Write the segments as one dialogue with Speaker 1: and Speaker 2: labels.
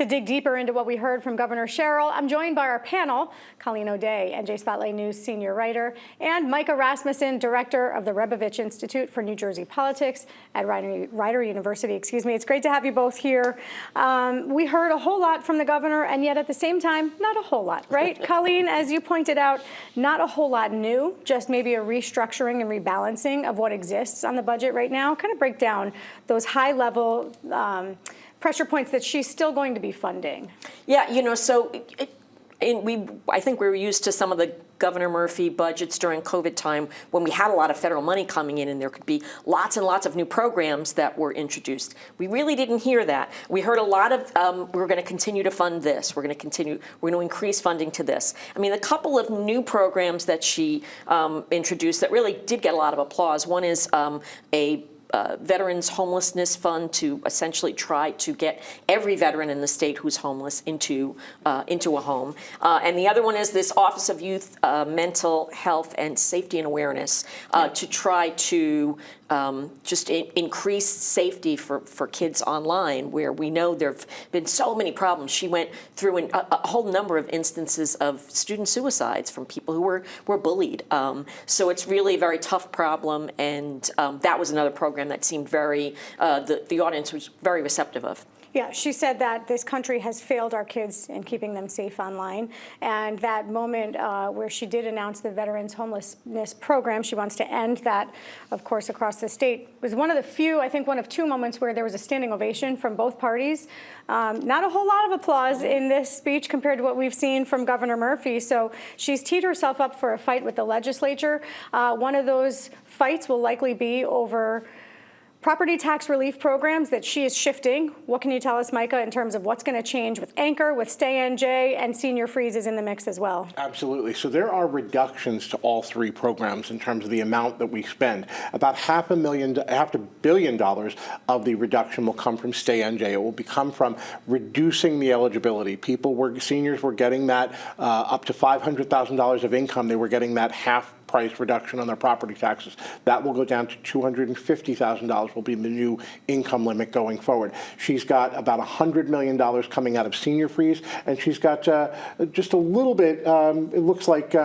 Speaker 1: To dig deeper into what we heard from Governor Sherrill, I'm joined by our panel, Colleen O'Day, NJ Spotlight News senior writer, and Micah Rasmussen, director of the Rebovich Institute for New Jersey Politics at Rider University. It's great to have you both here. We heard a whole lot from the governor, and yet at the same time, not a whole lot, right? Colleen, as you pointed out, not a whole lot new, just maybe a restructuring and rebalancing of what exists on the budget right now. Kind of break down those high-level pressure points that she's still going to be funding.
Speaker 2: Yeah, I think we were used to some of the Governor Murphy budgets during COVID time when we had a lot of federal money coming in and there could be lots and lots of new programs that were introduced. We really didn't hear that. We heard a lot of, we're going to continue to fund this. We're going to increase funding to this. I mean, a couple of new programs that she introduced that really did get a lot of applause. One is a Veterans Homelessness Fund to essentially try to get every veteran in the state who's homeless into a home. And the other one is this Office of Youth Mental Health and Safety and Awareness to try to just increase safety for kids online, where we know there have been so many problems. She went through a whole number of instances of student suicides from people who were bullied. So it's really a very tough problem, and that was another program that seemed very, the audience was very receptive of.
Speaker 1: Yeah, she said that this country has failed our kids in keeping them safe online. And that moment where she did announce the Veterans Homelessness Program, she wants to end that, of course, across the state, was one of the few, I think one of two moments where there was a standing ovation from both parties. Not a whole lot of applause in this speech compared to what we've seen from Governor Murphy. So she's teed herself up for a fight with the legislature. One of those fights will likely be over property tax relief programs that she is shifting. What can you tell us, Micah, in terms of what's going to change with Anchor, with Stay NJ, and Senior Freeze is in the mix as well?
Speaker 3: Absolutely. So there are reductions to all three programs in terms of the amount that we spend. About $500 million of the reduction will come from Stay NJ. It will come from reducing the eligibility. Seniors were getting that up to $500,000 of income. They were getting that half price reduction on their property taxes. That will go down to $250,000 will be the new income limit going forward. She's got about $100 million coming out of Senior Freeze, and she's got just a little bit, it looks like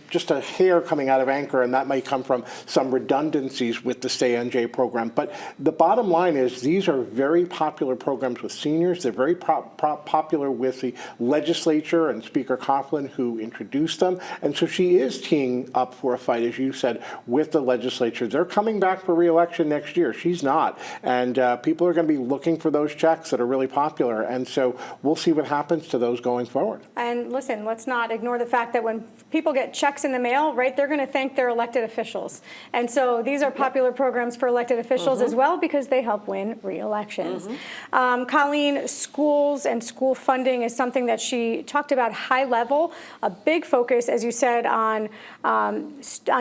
Speaker 3: just a hair coming out of Anchor, and that may come from some redundancies with the Stay NJ program. But the bottom line is these are very popular programs with seniors. They're very popular with the legislature and Speaker Coughlin, who introduced them. And so she is teeing up for a fight, as you said, with the legislature. They're coming back for re-election next year. She's not. And people are going to be looking for those checks that are really popular. And so we'll see what happens to those going forward.
Speaker 1: And listen, let's not ignore the fact that when people get checks in the mail, right, they're going to thank their elected officials. And so these are popular programs for elected officials as well, because they help win re-elections. Colleen, schools and school funding is something that she talked about high level, a big focus, as you said, on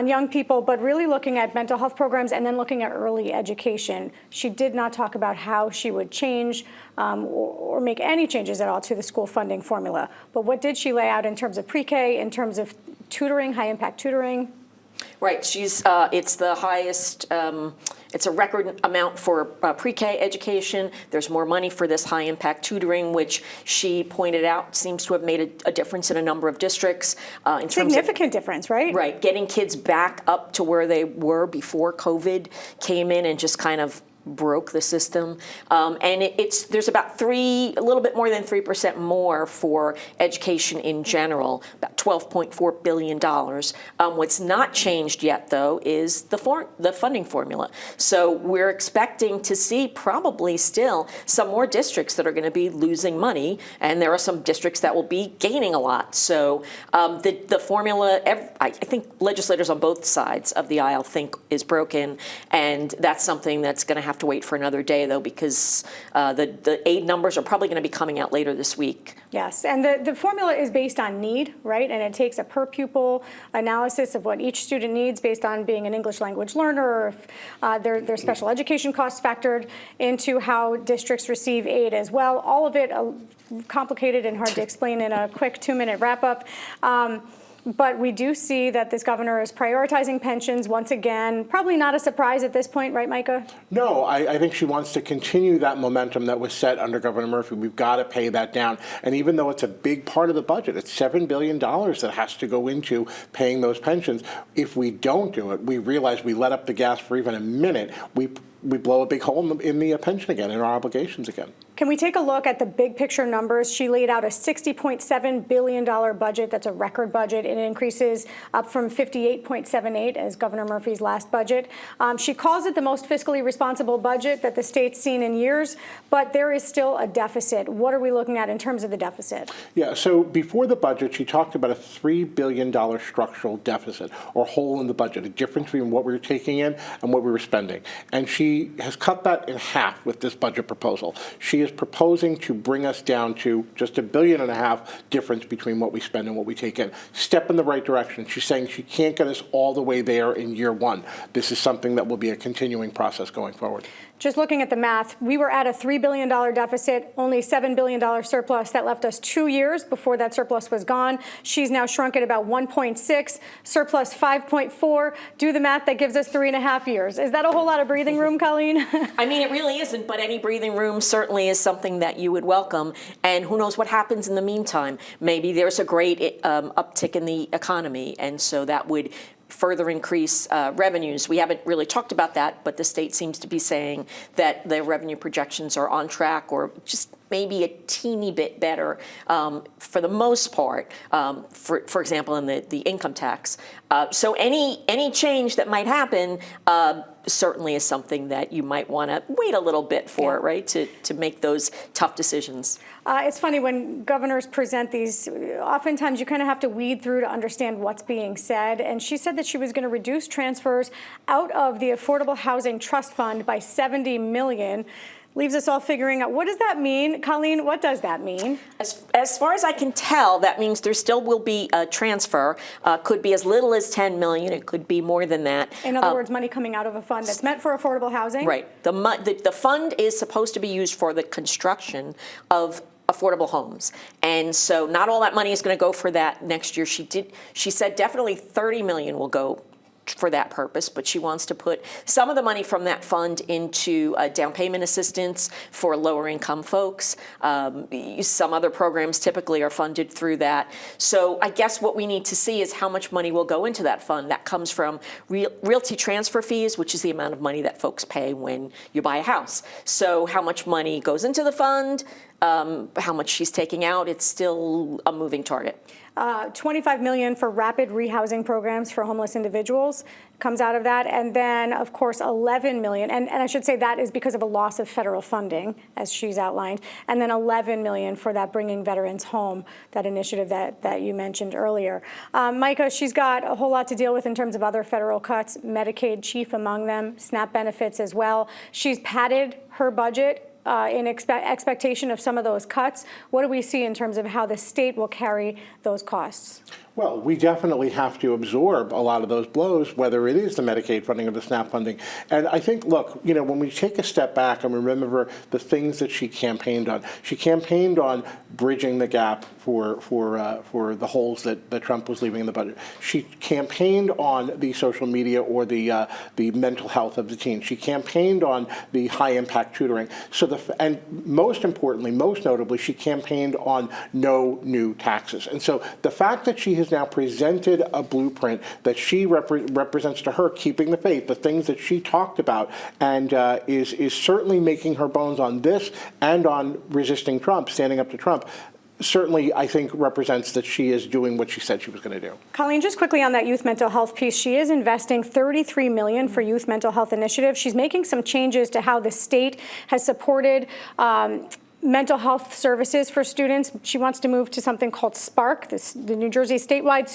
Speaker 1: young people, but really looking at mental health programs and then looking at early education. She did not talk about how she would change or make any changes at all to the school funding formula. But what did she lay out in terms of pre-K, in terms of tutoring, high-impact tutoring?
Speaker 2: Right. It's the highest. It's a record amount for pre-K education. There's more money for this high-impact tutoring, which she pointed out seems to have made a difference in a number of districts.
Speaker 1: Significant difference, right?
Speaker 2: Right. Getting kids back up to where they were before COVID came in and just kind of broke the system. And there's about a little bit more than 3% more for education in general, about $12.4 billion. What's not changed yet, though, is the funding formula. So we're expecting to see probably still some more districts that are going to be losing money, and there are some districts that will be gaining a lot. So the formula, I think legislators on both sides of the aisle think is broken, and that's something that's going to have to wait for another day, though, because the aid numbers are probably going to be coming out later this week.
Speaker 1: Yes, and the formula is based on need, right? And it takes a per pupil analysis of what each student needs based on being an English language learner, or if their special education costs factored into how districts receive aid as well. All of it complicated and hard to explain in a quick 2-minute wrap-up. But we do see that this governor is prioritizing pensions once again. Probably not a surprise at this point, right, Micah?
Speaker 3: No, I think she wants to continue that momentum that was set under Governor Murphy. We've got to pay that down. And even though it's a big part of the budget, it's $7 billion that has to go into paying those pensions. If we don't do it, we realize we let up the gas for even a minute, we blow a big hole in the pension again, in our obligations again.
Speaker 1: Can we take a look at the big picture numbers? She laid out a $60.7 billion budget. That's a record budget. It increases up from 58.78 as Governor Murphy's last budget. She calls it the most fiscally responsible budget that the state's seen in years, but there is still a deficit. What are we looking at in terms of the deficit?
Speaker 3: Yeah, so before the budget, she talked about a $3 billion structural deficit or hole in the budget, a difference between what we were taking in and what we were spending. And she has cut that in half with this budget proposal. She is proposing to bring us down to just $1.5 billion difference between what we spend and what we take in. Step in the right direction. She's saying she can't get us all the way there in year one. This is something that will be a continuing process going forward.
Speaker 1: Just looking at the math, we were at a $3 billion deficit, only $7 billion surplus. That left us 2 years before that surplus was gone. She's now shrunk at about 1.6, surplus 5.4. Do the math, that gives us 3.5 years. Is that a whole lot of breathing room, Colleen?
Speaker 2: I mean, it really isn't, but any breathing room certainly is something that you would welcome. And who knows what happens in the meantime? Maybe there's a great uptick in the economy, and so that would further increase revenues. We haven't really talked about that, but the state seems to be saying that the revenue projections are on track or just maybe a teeny bit better for the most part, for example, in the income tax. So any change that might happen certainly is something that you might want to wait a little bit for, right, to make those tough decisions.
Speaker 1: It's funny when governors present these, oftentimes you kind of have to weed through to understand what's being said. And she said that she was going to reduce transfers out of the Affordable Housing Trust Fund by $70 million. Leaves us all figuring out, what does that mean? Colleen, what does that mean?
Speaker 2: As far as I can tell, that means there still will be a transfer. Could be as little as $10 million. It could be more than that.
Speaker 1: In other words, money coming out of a fund that's meant for affordable housing?
Speaker 2: Right. The fund is supposed to be used for the construction of affordable homes. And so not all that money is going to go for that next year. She said definitely $30 million will go for that purpose, but she wants to put some of the money from that fund into down payment assistance for lower income folks. Some other programs typically are funded through that. So I guess what we need to see is how much money will go into that fund. That comes from realty transfer fees, which is the amount of money that folks pay when you buy a house. So how much money goes into the fund, how much she's taking out, it's still a moving target.
Speaker 1: $25 million for rapid rehousing programs for homeless individuals comes out of that. And then, of course, $11 million. And I should say that is because of a loss of federal funding, as she's outlined. And then $11 million for that Bringing Veterans Home, that initiative that you mentioned earlier. Micah, she's got a whole lot to deal with in terms of other federal cuts, Medicaid chief among them, SNAP benefits as well. She's padded her budget in expectation of some of those cuts. What do we see in terms of how the state will carry those costs?
Speaker 3: Well, we definitely have to absorb a lot of those blows, whether it is the Medicaid funding or the SNAP funding. And I think, look, you know, when we take a step back and remember the things that she campaigned on bridging the gap for the holes that Trump was leaving in the budget. She campaigned on the social media or the mental health of the teens. She campaigned on the high impact tutoring. And most importantly, most notably, she campaigned on no new taxes. And so the fact that she has now presented a blueprint that she represents to her keeping the faith, the things that she talked about, and is certainly making her bones on this and on resisting Trump, standing up to Trump, certainly, I think, represents that she is doing what she said she was going to do.
Speaker 1: Colleen, just quickly on that youth mental health piece, she is investing $33 million for youth mental health initiatives. She's making some changes to how the state has supported mental health services for students. She wants to move to something called SPARK, the New Jersey statewide,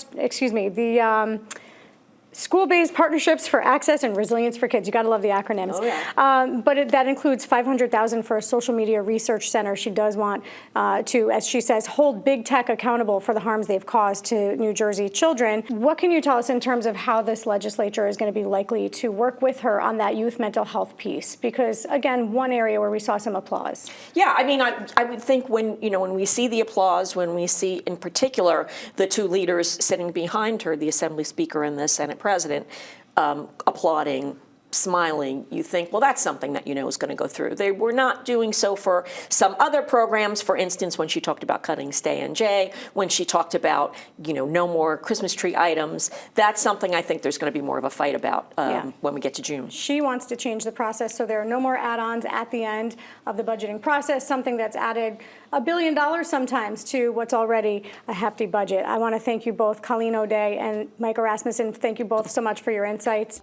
Speaker 1: the School-based partnerships for access and resilience for kids. You got to love the acronyms.
Speaker 2: Oh, yeah.
Speaker 1: But that includes $500,000 for a social media research center. She does want to, as she says, hold big tech accountable for the harms they've caused to New Jersey children. What can you tell us in terms of how this legislature is going to be likely to work with her on that youth mental health piece? Because again, one area where we saw some applause.
Speaker 2: Yeah, I mean, I would think when we see the applause, when we see in particular the two leaders sitting behind her, the Assembly Speaker and the Senate President, applauding, smiling, you think, well, that's something that is going to go through. They were not doing so for some other programs. For instance, when she talked about cutting Stay NJ, when she talked about, no more Christmas tree items, that's something I think there's going to be more of a fight about when we get to June.
Speaker 1: She wants to change the process so there are no more add-ons at the end of the budgeting process, something that's added $1 billion sometimes to what's already a hefty budget. I want to thank you both, Colleen O'Day and Mike Rasmussen. Thank you both so much for your insights.